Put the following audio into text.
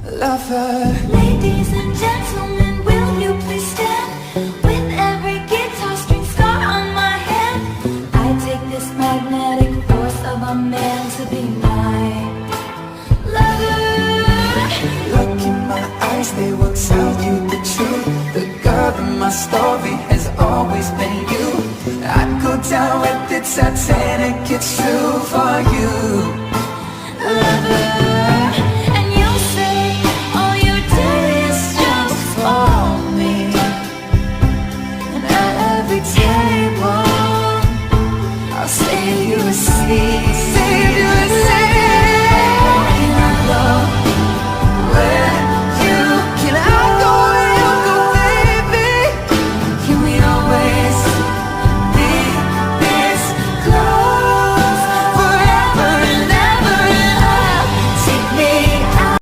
lover. Ladies and gentlemen, will you please stand? With every guitar string scar on my hand, I take this magnetic force of a man to be my lover. Look in my eyes, they will tell you the truth. The girl in my story has always been you. I'd go down with the Titanic, it's true for